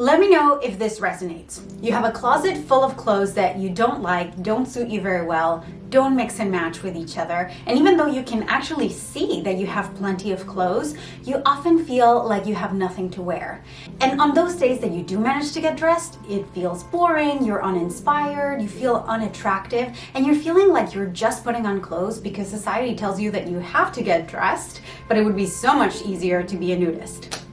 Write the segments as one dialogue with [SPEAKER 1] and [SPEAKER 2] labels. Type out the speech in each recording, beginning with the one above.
[SPEAKER 1] Let me know if this resonates. You have a closet full of clothes that you don't like, don't suit you very well, don't mix and match with each other, and even though you can actually see that you have plenty of clothes, you often feel like you have nothing to wear. And on those days that you do manage to get dressed, it feels boring, you're uninspired, you feel unattractive, and you're feeling like you're just putting on clothes because society tells you that you have to get dressed, but it would be so much easier to be a nudist.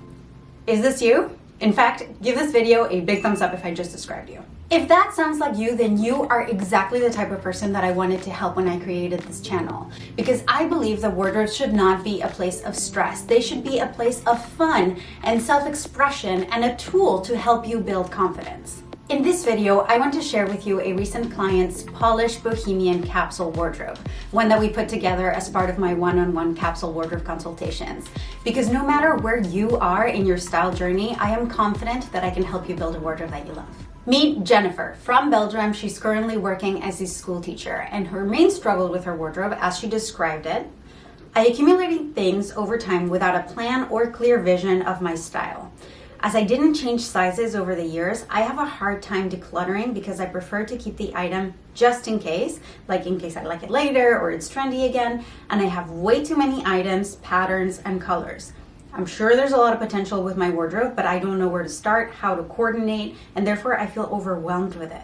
[SPEAKER 1] Is this you? In fact, give this video a big thumbs up if I just described you. If that sounds like you, then you are exactly the type of person that I wanted to help when I created this channel. Because I believe that wardrobes should not be a place of stress. They should be a place of fun and self-expression and a tool to help you build confidence. In this video, I want to share with you a recent client's Polished Bohemian Capsule Wardrobe, one that we put together as part of my one-on-one capsule wardrobe consultations. Because no matter where you are in your style journey, I am confident that I can help you build a wardrobe that you love. Meet Jennifer. From Belgium, she's currently working as a school teacher, and her main struggle with her wardrobe, as she described it, I accumulated things over time without a plan or clear vision of my style. As I didn't change sizes over the years, I have a hard time decluttering because I prefer to keep the item just in case, like in case I like it later or it's trendy again, and I have way too many items, patterns, and colors. I'm sure there's a lot of potential with my wardrobe, but I don't know where to start, how to coordinate, and therefore I feel overwhelmed with it.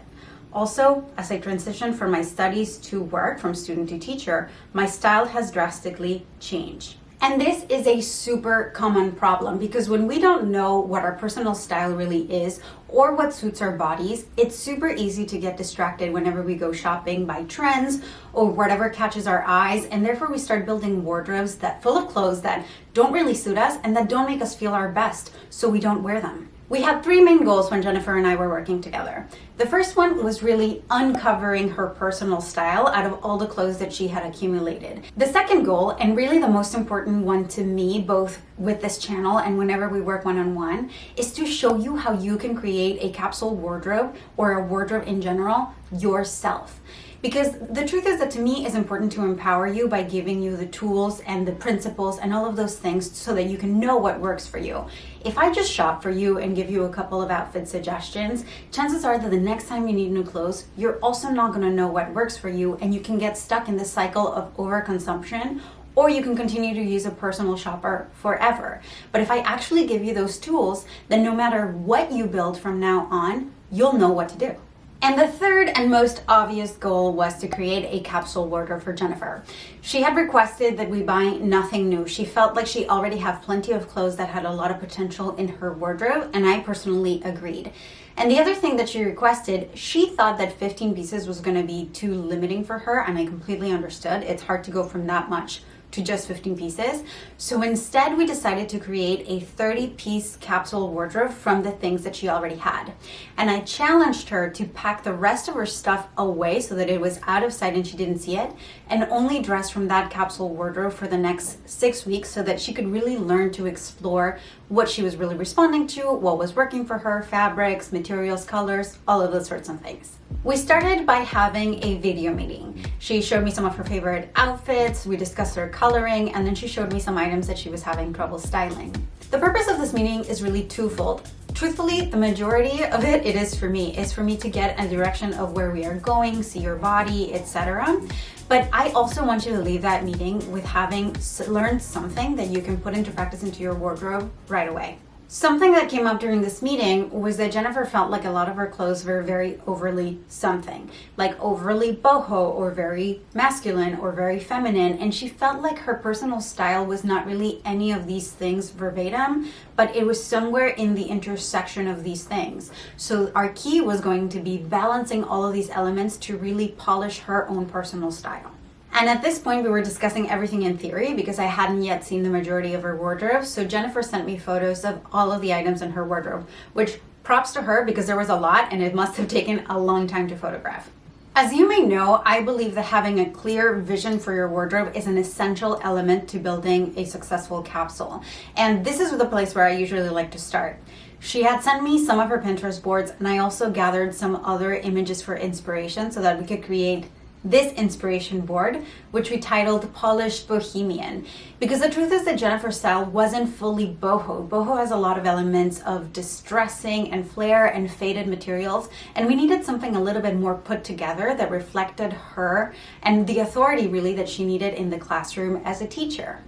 [SPEAKER 1] Also, as I transition from my studies to work, from student to teacher, my style has drastically changed. And this is a super common problem because when we don't know what our personal style really is or what suits our bodies, it's super easy to get distracted whenever we go shopping by trends or whatever catches our eyes, and therefore we start building wardrobes that full of clothes that don't really suit us and that don't make us feel our best, so we don't wear them. We had three main goals when Jennifer and I were working together. The first one was really uncovering her personal style out of all the clothes that she had accumulated. The second goal, and really the most important one to me, both with this channel and whenever we work one-on-one, is to show you how you can create a capsule wardrobe or a wardrobe in general yourself. Because the truth is that to me it's important to empower you by giving you the tools and the principles and all of those things so that you can know what works for you. If I just shop for you and give you a couple of outfit suggestions, chances are that the next time you need new clothes, you're also not going to know what works for you, and you can get stuck in the cycle of overconsumption, or you can continue to use a personal shopper forever. But if I actually give you those tools, then no matter what you build from now on, you'll know what to do. And the third and most obvious goal was to create a capsule wardrobe for Jennifer. She had requested that we buy nothing new. She felt like she already had plenty of clothes that had a lot of potential in her wardrobe, and I personally agreed. And the other thing that she requested, she thought that 15 pieces was going to be too limiting for her, and I completely understood. It's hard to go from that much to just 15 pieces. So instead we decided to create a 30-piece capsule wardrobe from the things that she already had. And I challenged her to pack the rest of her stuff away so that it was out of sight and she didn't see it, and only dress from that capsule wardrobe for the next 6 weeks so that she could really learn to explore what she was really responding to, what was working for her, fabrics, materials, colors, all of those sorts of things. We started by having a video meeting. She showed me some of her favorite outfits, we discussed her coloring, and then she showed me some items that she was having trouble styling. The purpose of this meeting is really twofold. Truthfully, the majority of it is for me. It's for me to get a direction of where we are going, see your body, etc. But I also want you to leave that meeting with having learned something that you can put into practice into your wardrobe right away. Something that came up during this meeting was that Jennifer felt like a lot of her clothes were very overly something, like overly boho or very masculine or very feminine, and she felt like her personal style was not really any of these things verbatim, but it was somewhere in the intersection of these things. So our key was going to be balancing all of these elements to really polish her own personal style. And at this point, we were discussing everything in theory because I hadn't yet seen the majority of her wardrobe. So Jennifer sent me photos of all of the items in her wardrobe, which props to her because there was a lot and it must have taken a long time to photograph. As you may know, I believe that having a clear vision for your wardrobe is an essential element to building a successful capsule. And this is the place where I usually like to start. She had sent me some of her Pinterest boards, and I also gathered some other images for inspiration so that we could create this inspiration board, which we titled Polished Bohemian. Because the truth is that Jennifer's style wasn't fully boho. Boho has a lot of elements of distressing and flair and faded materials, and we needed something a little bit more put together that reflected her and the authority really that she needed in the classroom as a teacher.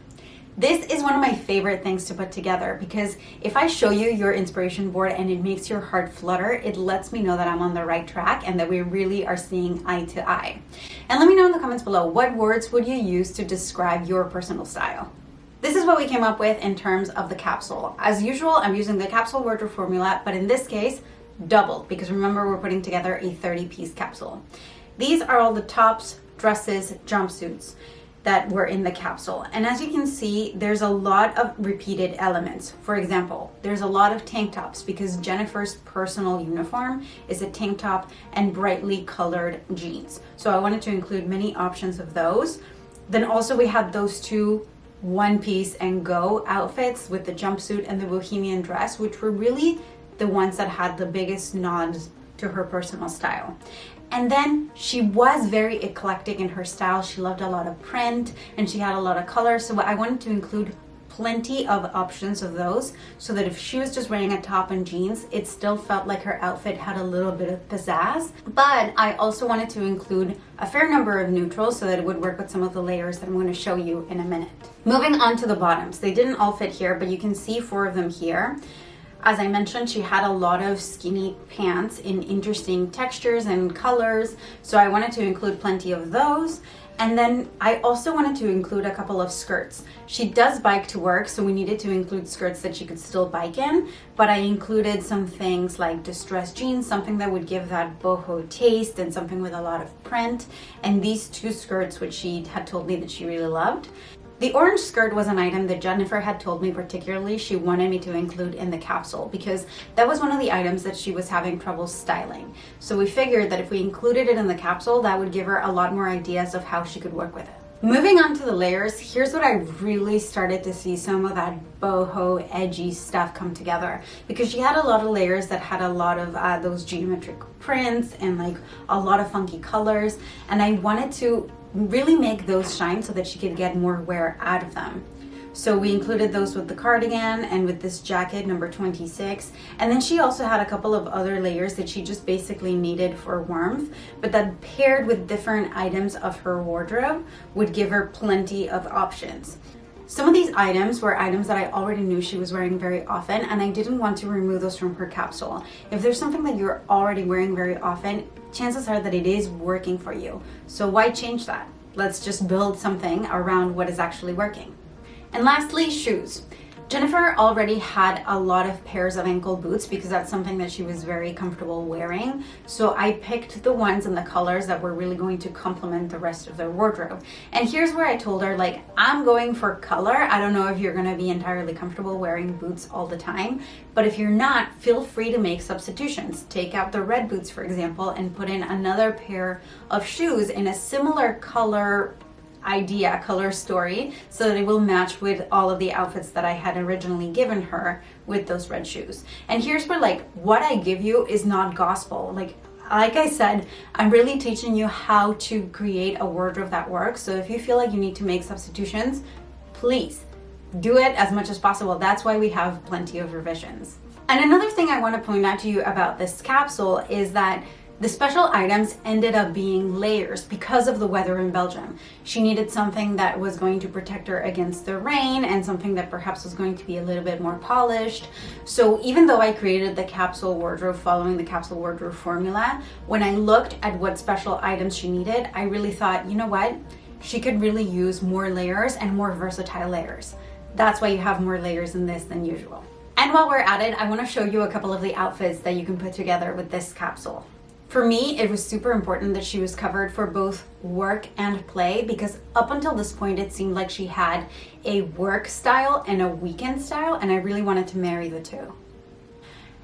[SPEAKER 1] This is one of my favorite things to put together because if I show you your inspiration board and it makes your heart flutter, it lets me know that I'm on the right track and that we really are seeing eye to eye. And let me know in the comments below, what words would you use to describe your personal style? This is what we came up with in terms of the capsule. As usual, I'm using the capsule wardrobe formula, but in this case, doubled, because remember we're putting together a 30-piece capsule. These are all the tops, dresses, jumpsuits that were in the capsule. And as you can see, there's a lot of repeated elements. For example, there's a lot of tank tops because Jennifer's personal uniform is a tank top and brightly colored jeans. So I wanted to include many options of those. Then also we had those two one piece and go outfits with the jumpsuit and the bohemian dress, which were really the ones that had the biggest nods to her personal style. And then she was very eclectic in her style. She loved a lot of print and she had a lot of color. So I wanted to include plenty of options of those so that if she was just wearing a top and jeans, it still felt like her outfit had a little bit of pizzazz. But I also wanted to include a fair number of neutrals so that it would work with some of the layers that I'm going to show you in a minute. Moving on to the bottoms. They didn't all fit here, but you can see 4 of them here. As I mentioned, she had a lot of skinny pants in interesting textures and colors, so I wanted to include plenty of those. And then I also wanted to include a couple of skirts. She does bike to work, so we needed to include skirts that she could still bike in, but I included some things like distressed jeans, something that would give that boho taste, and something with a lot of print, and these 2 skirts, which she had told me that she really loved. The orange skirt was an item that Jennifer had told me particularly she wanted me to include in the capsule because that was one of the items that she was having trouble styling. So we figured that if we included it in the capsule, that would give her a lot more ideas of how she could work with it. Moving on to the layers, here's what I really started to see some of that boho edgy stuff come together because she had a lot of layers that had a lot of those geometric prints and like a lot of funky colors, and I wanted to really make those shine so that she could get more wear out of them. So we included those with the cardigan and with this jacket number 26, and then she also had a couple of other layers that she just basically needed for warmth, but that paired with different items of her wardrobe would give her plenty of options. Some of these items were items that I already knew she was wearing very often, and I didn't want to remove those from her capsule. If there's something that you're already wearing very often, chances are that it is working for you. So why change that? Let's just build something around what is actually working. And lastly, shoes. Jennifer already had a lot of pairs of ankle boots because that's something that she was very comfortable wearing. So I picked the ones and the colors that were really going to complement the rest of their wardrobe. And here's where I told her, like, I'm going for color. I don't know if you're going to be entirely comfortable wearing boots all the time, but if you're not, feel free to make substitutions. Take out the red boots, for example, and put in another pair of shoes in a similar color story so that it will match with all of the outfits that I had originally given her with those red shoes. And here's where, like, what I give you is not gospel. Like I said, I'm really teaching you how to create a wardrobe that works. So if you feel like you need to make substitutions, please do it as much as possible. That's why we have plenty of revisions. And another thing I want to point out to you about this capsule is that the special items ended up being layers because of the weather in Belgium. She needed something that was going to protect her against the rain and something that perhaps was going to be a little bit more polished. So even though I created the capsule wardrobe following the capsule wardrobe formula, when I looked at what special items she needed, I really thought, you know what? She could really use more layers and more versatile layers. That's why you have more layers in this than usual. And while we're at it, I want to show you a couple of the outfits that you can put together with this capsule. For me, it was super important that she was covered for both work and play because up until this point, it seemed like she had a work style and a weekend style, and I really wanted to marry the two.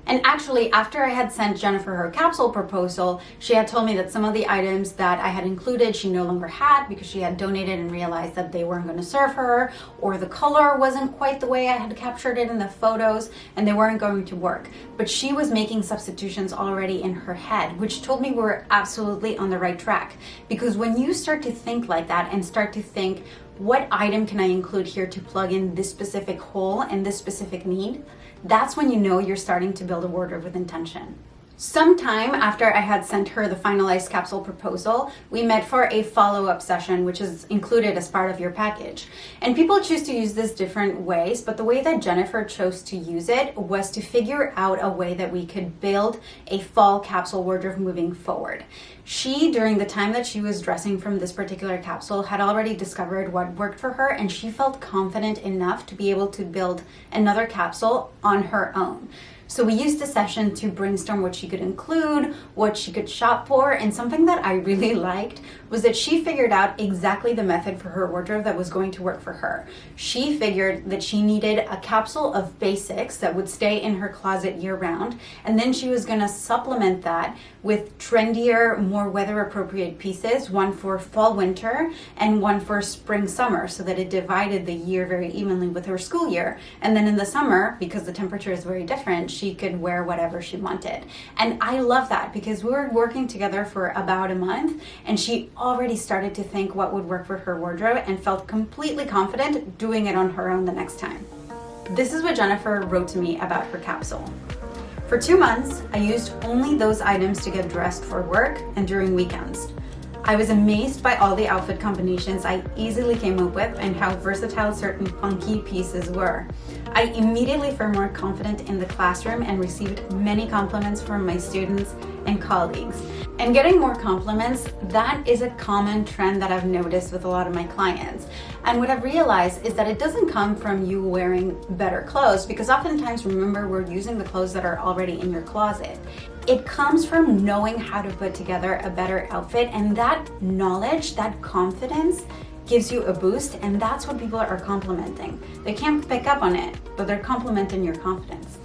[SPEAKER 1] And actually, after I had sent Jennifer her capsule proposal, she had told me that some of the items that I had included she no longer had because she had donated and realized that they weren't going to serve her, or the color wasn't quite the way I had captured it in the photos and they weren't going to work. But she was making substitutions already in her head, which told me we were absolutely on the right track. Because when you start to think like that and start to think, what item can I include here to plug in this specific hole and this specific need? That's when you know you're starting to build a wardrobe with intention. Sometime after I had sent her the finalized capsule proposal, we met for a follow-up session, which is included as part of your package. And people choose to use this different ways, but the way that Jennifer chose to use it was to figure out a way that we could build a fall capsule wardrobe moving forward. She, during the time that she was dressing from this particular capsule, had already discovered what worked for her, and she felt confident enough to be able to build another capsule on her own. So we used the session to brainstorm what she could include, what she could shop for, and something that I really liked was that she figured out exactly the method for her wardrobe that was going to work for her. She figured that she needed a capsule of basics that would stay in her closet year-round, and then she was going to supplement that with trendier, more weather-appropriate pieces, one for fall-winter and one for spring-summer, so that it divided the year very evenly with her school year. And then in the summer, because the temperature is very different, she could wear whatever she wanted. And I love that because we were working together for about a month and she already started to think what would work for her wardrobe and felt completely confident doing it on her own the next time. This is what Jennifer wrote to me about her capsule. For 2 months, I used only those items to get dressed for work and during weekends. I was amazed by all the outfit combinations I easily came up with and how versatile certain funky pieces were. I immediately felt more confident in the classroom and received many compliments from my students and colleagues. And getting more compliments, that is a common trend that I've noticed with a lot of my clients. And what I've realized is that it doesn't come from you wearing better clothes, because oftentimes, remember, we're using the clothes that are already in your closet. It comes from knowing how to put together a better outfit, and that knowledge, that confidence gives you a boost, and that's what people are complimenting. They can't pick up on it, but they're complimenting your confidence.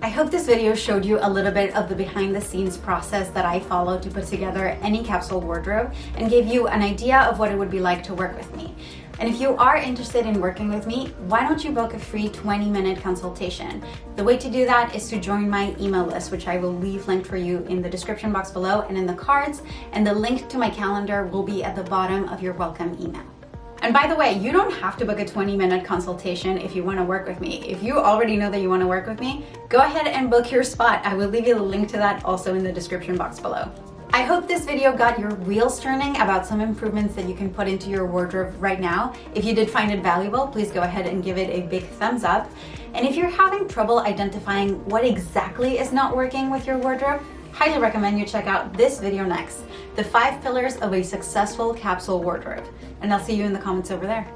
[SPEAKER 1] I hope this video showed you a little bit of the behind the scenes process that I follow to put together any capsule wardrobe and gave you an idea of what it would be like to work with me. And if you are interested in working with me, why don't you book a free 20-minute consultation? The way to do that is to join my email list, which I will leave linked for you in the description box below and in the cards, and the link to my calendar will be at the bottom of your welcome email. And by the way, you don't have to book a 20-minute consultation if you want to work with me. If you already know that you want to work with me, go ahead and book your spot. I will leave you the link to that also in the description box below. I hope this video got your wheels turning about some improvements that you can put into your wardrobe right now. If you did find it valuable, please go ahead and give it a big thumbs up. And if you're having trouble identifying what exactly is not working with your wardrobe, highly recommend you check out this video next, the 5 pillars of a successful capsule wardrobe. And I'll see you in the comments over there.